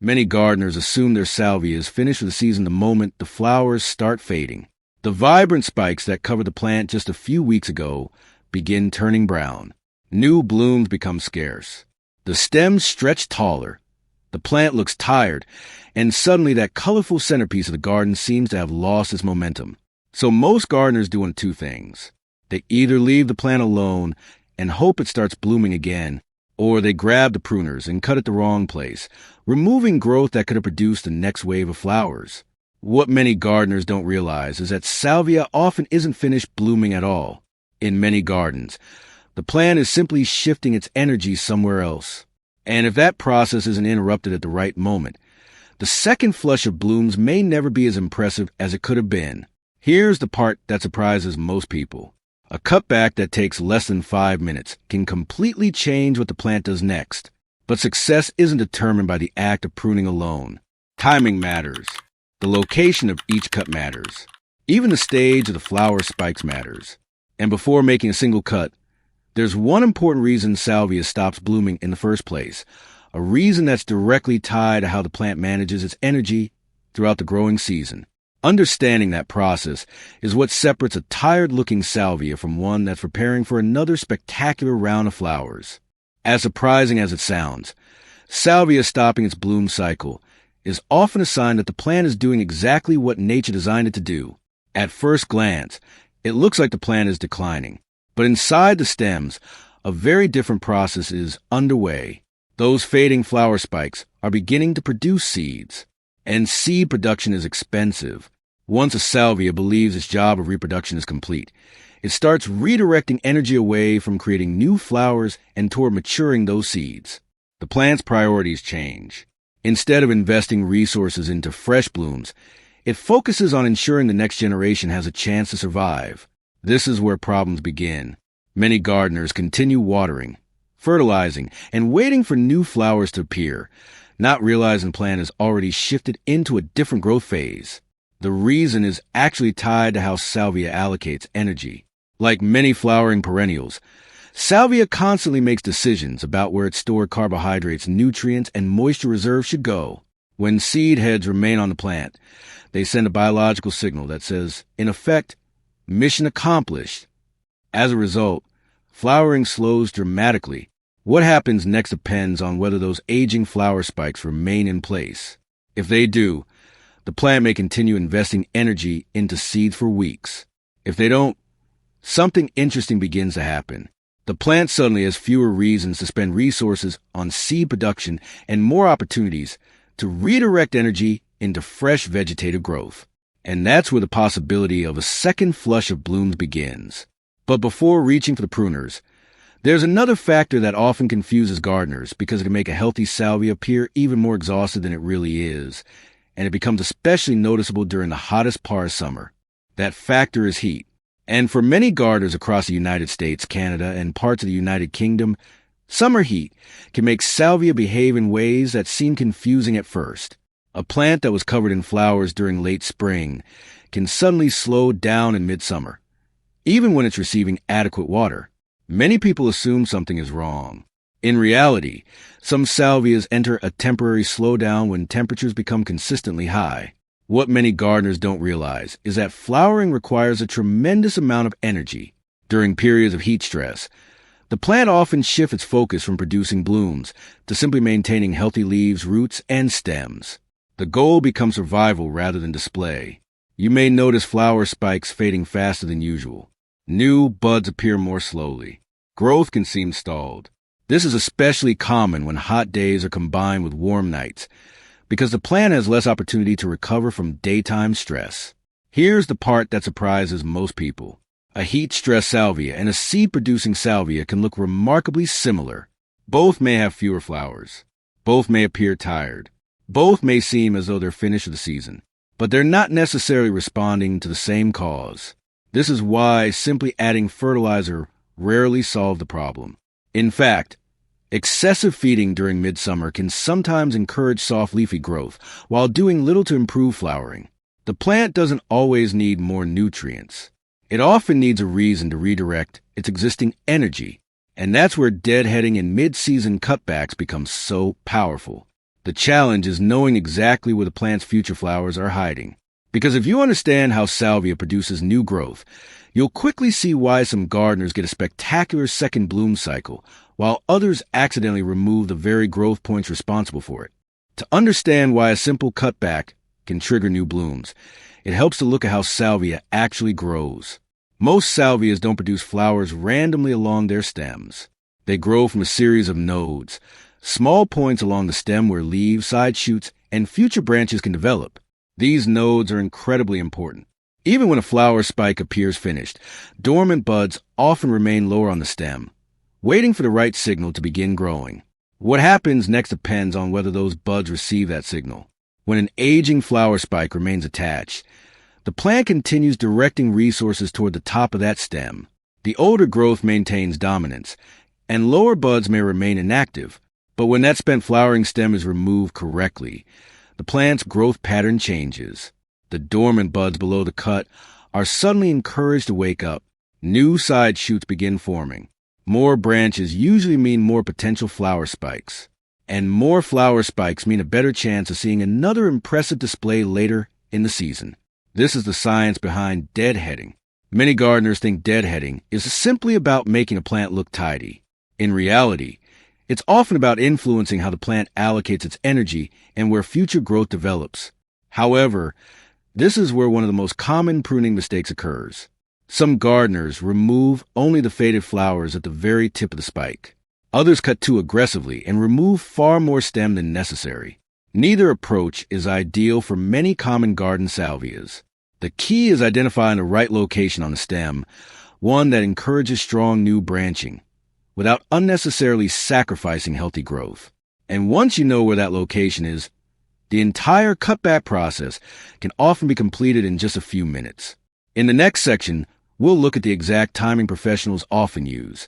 Many gardeners assume their salvias finish for the season the moment the flowers start fading. The vibrant spikes that covered the plant just a few weeks ago begin turning brown. New blooms become scarce. The stems stretch taller. The plant looks tired, and suddenly that colorful centerpiece of the garden seems to have lost its momentum. So most gardeners do one of two things. They either leave the plant alone and hope it starts blooming again, or they grab the pruners and cut it the wrong place, removing growth that could have produced the next wave of flowers. What many gardeners don't realize is that salvia often isn't finished blooming at all. In many gardens, the plant is simply shifting its energy somewhere else. And if that process isn't interrupted at the right moment, the second flush of blooms may never be as impressive as it could have been. Here's the part that surprises most people. A cutback that takes less than 5 minutes can completely change what the plant does next. But success isn't determined by the act of pruning alone. Timing matters. The location of each cut matters. Even the stage of the flower spikes matters. And before making a single cut, there's one important reason salvia stops blooming in the first place, a reason that's directly tied to how the plant manages its energy throughout the growing season. Understanding that process is what separates a tired-looking salvia from one that's preparing for another spectacular round of flowers. As surprising as it sounds, salvia stopping its bloom cycle is often a sign that the plant is doing exactly what nature designed it to do. At first glance, it looks like the plant is declining. But inside the stems, a very different process is underway. Those fading flower spikes are beginning to produce seeds. And seed production is expensive. Once a salvia believes its job of reproduction is complete, it starts redirecting energy away from creating new flowers and toward maturing those seeds. The plant's priorities change. Instead of investing resources into fresh blooms, it focuses on ensuring the next generation has a chance to survive. This is where problems begin. Many gardeners continue watering, fertilizing, and waiting for new flowers to appear, not realizing the plant has already shifted into a different growth phase. The reason is actually tied to how salvia allocates energy. Like many flowering perennials, salvia constantly makes decisions about where its stored carbohydrates, nutrients, and moisture reserves should go. When seed heads remain on the plant, they send a biological signal that says, in effect, mission accomplished. As a result, flowering slows dramatically. What happens next depends on whether those aging flower spikes remain in place. If they do, the plant may continue investing energy into seeds for weeks. If they don't, something interesting begins to happen. The plant suddenly has fewer reasons to spend resources on seed production and more opportunities to redirect energy into fresh vegetative growth. And that's where the possibility of a second flush of blooms begins. But before reaching for the pruners, there's another factor that often confuses gardeners because it can make a healthy salvia appear even more exhausted than it really is, and it becomes especially noticeable during the hottest part of summer. That factor is heat. And for many gardeners across the United States, Canada, and parts of the United Kingdom, summer heat can make salvia behave in ways that seem confusing at first. A plant that was covered in flowers during late spring can suddenly slow down in midsummer, even when it's receiving adequate water. Many people assume something is wrong. In reality, some salvias enter a temporary slowdown when temperatures become consistently high. What many gardeners don't realize is that flowering requires a tremendous amount of energy. During periods of heat stress, the plant often shifts its focus from producing blooms to simply maintaining healthy leaves, roots, and stems. The goal becomes survival rather than display. You may notice flower spikes fading faster than usual. New buds appear more slowly. Growth can seem stalled. This is especially common when hot days are combined with warm nights, because the plant has less opportunity to recover from daytime stress. Here's the part that surprises most people. A heat-stressed salvia and a seed-producing salvia can look remarkably similar. Both may have fewer flowers. Both may appear tired. Both may seem as though they're finished for the season. But they're not necessarily responding to the same cause. This is why simply adding fertilizer rarely solves the problem. In fact, excessive feeding during midsummer can sometimes encourage soft leafy growth while doing little to improve flowering. The plant doesn't always need more nutrients. It often needs a reason to redirect its existing energy, and that's where deadheading and mid-season cutbacks become so powerful. The challenge is knowing exactly where the plant's future flowers are hiding. Because if you understand how salvia produces new growth, you'll quickly see why some gardeners get a spectacular second bloom cycle, while others accidentally remove the very growth points responsible for it. To understand why a simple cutback can trigger new blooms, it helps to look at how salvia actually grows. Most salvias don't produce flowers randomly along their stems. They grow from a series of nodes, small points along the stem where leaves, side shoots, and future branches can develop. These nodes are incredibly important. Even when a flower spike appears finished, dormant buds often remain lower on the stem, waiting for the right signal to begin growing. What happens next depends on whether those buds receive that signal. When an aging flower spike remains attached, the plant continues directing resources toward the top of that stem. The older growth maintains dominance, and lower buds may remain inactive, but when that spent flowering stem is removed correctly, the plant's growth pattern changes. The dormant buds below the cut are suddenly encouraged to wake up. New side shoots begin forming. More branches usually mean more potential flower spikes. And more flower spikes mean a better chance of seeing another impressive display later in the season. This is the science behind deadheading. Many gardeners think deadheading is simply about making a plant look tidy. In reality, it's often about influencing how the plant allocates its energy and where future growth develops. However, this is where one of the most common pruning mistakes occurs. Some gardeners remove only the faded flowers at the very tip of the spike. Others cut too aggressively and remove far more stem than necessary. Neither approach is ideal for many common garden salvias. The key is identifying the right location on the stem, one that encourages strong new branching, without unnecessarily sacrificing healthy growth. And once you know where that location is, the entire cutback process can often be completed in just a few minutes. In the next section, we'll look at the exact timing professionals often use,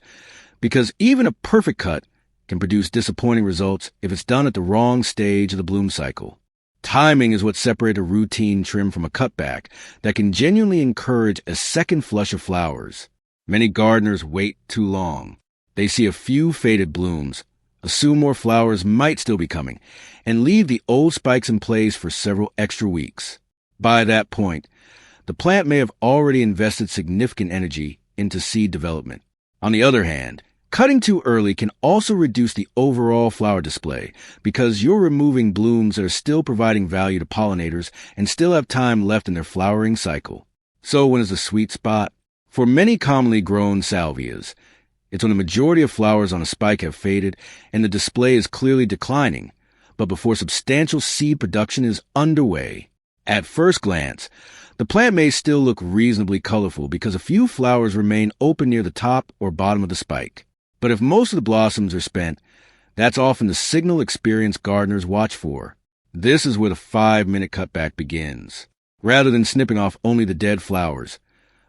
because even a perfect cut can produce disappointing results if it's done at the wrong stage of the bloom cycle. Timing is what separates a routine trim from a cutback that can genuinely encourage a second flush of flowers. Many gardeners wait too long. They see a few faded blooms, assume more flowers might still be coming, and leave the old spikes in place for several extra weeks. By that point, the plant may have already invested significant energy into seed development. On the other hand, cutting too early can also reduce the overall flower display because you're removing blooms that are still providing value to pollinators and still have time left in their flowering cycle. So when is the sweet spot? For many commonly grown salvias, it's when the majority of flowers on a spike have faded and the display is clearly declining, but before substantial seed production is underway. At first glance, the plant may still look reasonably colorful because a few flowers remain open near the top or bottom of the spike. But if most of the blossoms are spent, that's often the signal experienced gardeners watch for. This is where the 5-minute cutback begins. Rather than snipping off only the dead flowers,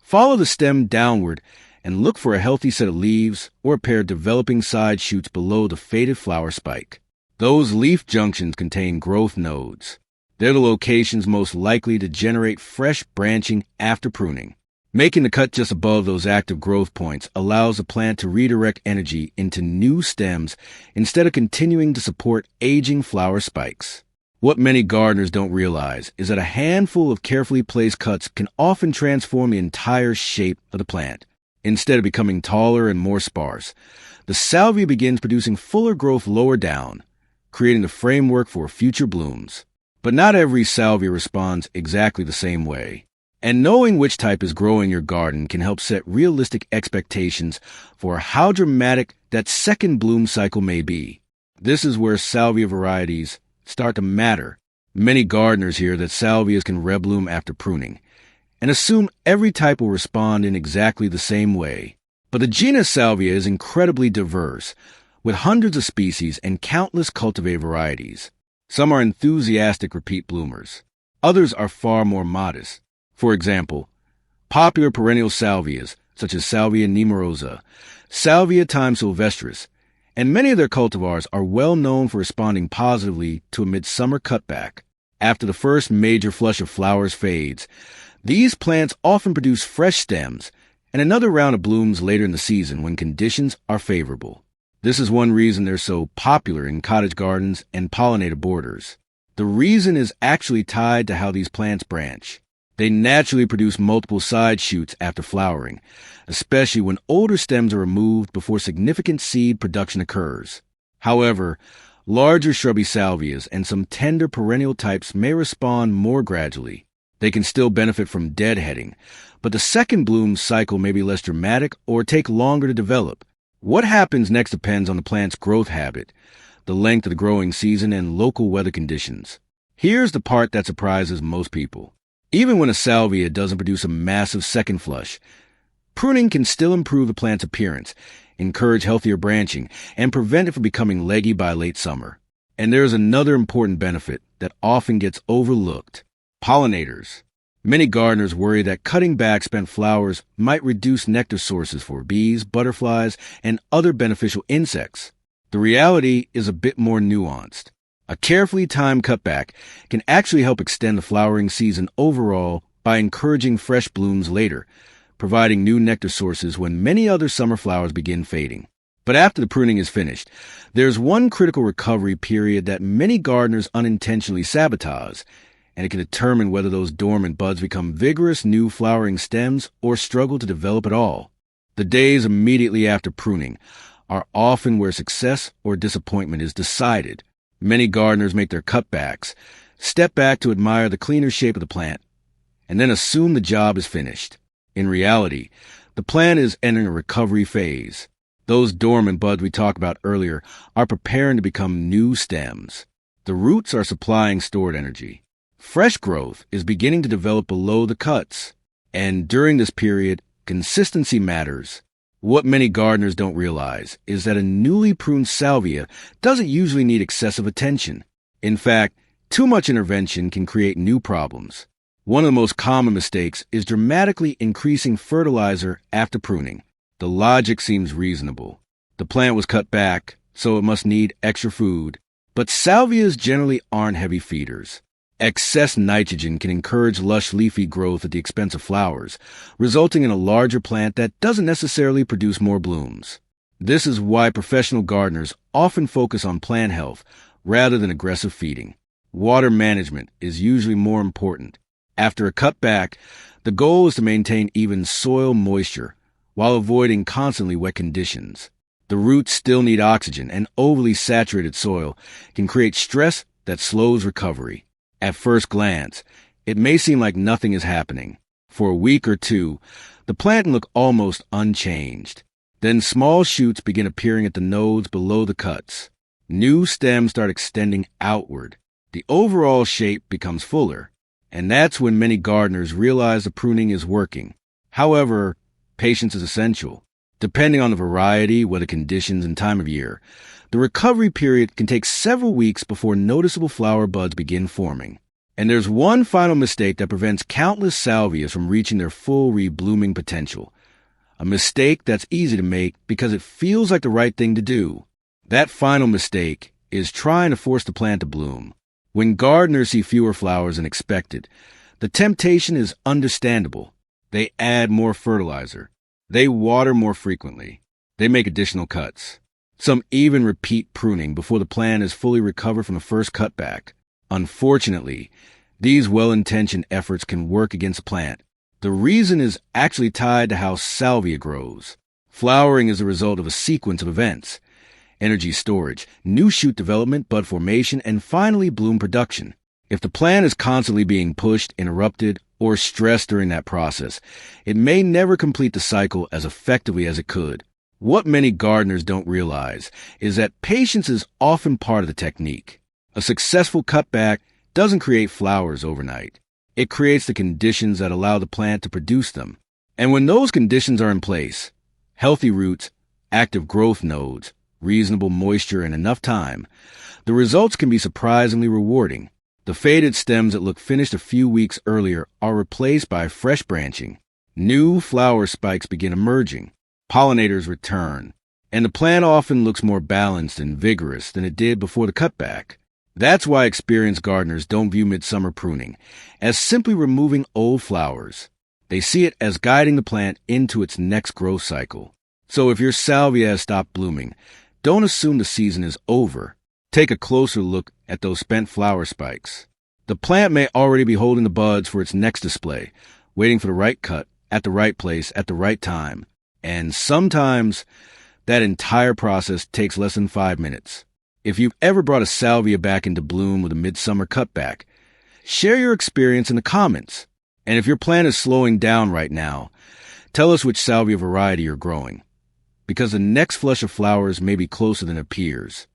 follow the stem downward and look for a healthy set of leaves or a pair of developing side shoots below the faded flower spike. Those leaf junctions contain growth nodes. They're the locations most likely to generate fresh branching after pruning. Making the cut just above those active growth points allows the plant to redirect energy into new stems instead of continuing to support aging flower spikes. What many gardeners don't realize is that a handful of carefully placed cuts can often transform the entire shape of the plant. Instead of becoming taller and more sparse, the salvia begins producing fuller growth lower down, creating the framework for future blooms. But not every salvia responds exactly the same way. And knowing which type is growing in your garden can help set realistic expectations for how dramatic that second bloom cycle may be. This is where salvia varieties start to matter. Many gardeners hear that salvias can rebloom after pruning and assume every type will respond in exactly the same way. But the genus Salvia is incredibly diverse, with hundreds of species and countless cultivated varieties. Some are enthusiastic repeat bloomers. Others are far more modest. For example, popular perennial salvias, such as Salvia nemorosa, Salvia time sylvestris, and many of their cultivars are well known for responding positively to a midsummer cutback. After the first major flush of flowers fades, these plants often produce fresh stems and another round of blooms later in the season when conditions are favorable. This is one reason they're so popular in cottage gardens and pollinator borders. The reason is actually tied to how these plants branch. They naturally produce multiple side shoots after flowering, especially when older stems are removed before significant seed production occurs. However, larger shrubby salvias and some tender perennial types may respond more gradually. They can still benefit from deadheading, but the second bloom cycle may be less dramatic or take longer to develop. What happens next depends on the plant's growth habit, the length of the growing season, and local weather conditions. Here's the part that surprises most people. Even when a salvia doesn't produce a massive second flush, pruning can still improve the plant's appearance, encourage healthier branching, and prevent it from becoming leggy by late summer. And there's another important benefit that often gets overlooked: pollinators. Many gardeners worry that cutting back spent flowers might reduce nectar sources for bees, butterflies, and other beneficial insects. The reality is a bit more nuanced. A carefully timed cutback can actually help extend the flowering season overall by encouraging fresh blooms later, providing new nectar sources when many other summer flowers begin fading. But after the pruning is finished, there's one critical recovery period that many gardeners unintentionally sabotage, and it can determine whether those dormant buds become vigorous new flowering stems or struggle to develop at all. The days immediately after pruning are often where success or disappointment is decided. Many gardeners make their cutbacks, step back to admire the cleaner shape of the plant, and then assume the job is finished. In reality, the plant is entering a recovery phase. Those dormant buds we talked about earlier are preparing to become new stems. The roots are supplying stored energy. Fresh growth is beginning to develop below the cuts, and during this period, consistency matters. What many gardeners don't realize is that a newly pruned salvia doesn't usually need excessive attention. In fact, too much intervention can create new problems. One of the most common mistakes is dramatically increasing fertilizer after pruning. The logic seems reasonable. The plant was cut back, so it must need extra food. But salvias generally aren't heavy feeders. Excess nitrogen can encourage lush leafy growth at the expense of flowers, resulting in a larger plant that doesn't necessarily produce more blooms. This is why professional gardeners often focus on plant health rather than aggressive feeding. Water management is usually more important. After a cutback, the goal is to maintain even soil moisture while avoiding constantly wet conditions. The roots still need oxygen, and overly saturated soil can create stress that slows recovery. At first glance, it may seem like nothing is happening. For a week or two, the plant can look almost unchanged. Then small shoots begin appearing at the nodes below the cuts. New stems start extending outward. The overall shape becomes fuller, and that's when many gardeners realize the pruning is working. However, patience is essential. Depending on the variety, weather conditions, and time of year, the recovery period can take several weeks before noticeable flower buds begin forming. And there's one final mistake that prevents countless salvias from reaching their full reblooming potential. A mistake that's easy to make because it feels like the right thing to do. That final mistake is trying to force the plant to bloom. When gardeners see fewer flowers than expected, the temptation is understandable. They add more fertilizer. They water more frequently. They make additional cuts. Some even repeat pruning before the plant is fully recovered from the first cutback. Unfortunately, these well-intentioned efforts can work against a plant. The reason is actually tied to how salvia grows. Flowering is the result of a sequence of events: energy storage, new shoot development, bud formation, and finally bloom production. If the plant is constantly being pushed, interrupted, or stressed during that process, it may never complete the cycle as effectively as it could. What many gardeners don't realize is that patience is often part of the technique. A successful cutback doesn't create flowers overnight. It creates the conditions that allow the plant to produce them. And when those conditions are in place, healthy roots, active growth nodes, reasonable moisture, and enough time, the results can be surprisingly rewarding. The faded stems that look finished a few weeks earlier are replaced by fresh branching. New flower spikes begin emerging. Pollinators return, and the plant often looks more balanced and vigorous than it did before the cutback. That's why experienced gardeners don't view midsummer pruning as simply removing old flowers. They see it as guiding the plant into its next growth cycle. So if your salvia has stopped blooming, Don't assume the season is over. Take a closer look at those spent flower spikes. The plant may already be holding the buds for its next display, waiting for the right cut, at the right place, at the right time. And sometimes that entire process takes less than 5 minutes. If you've ever brought a salvia back into bloom with a midsummer cutback, share your experience in the comments. And if your plant is slowing down right now, tell us which salvia variety you're growing, because the next flush of flowers may be closer than it appears.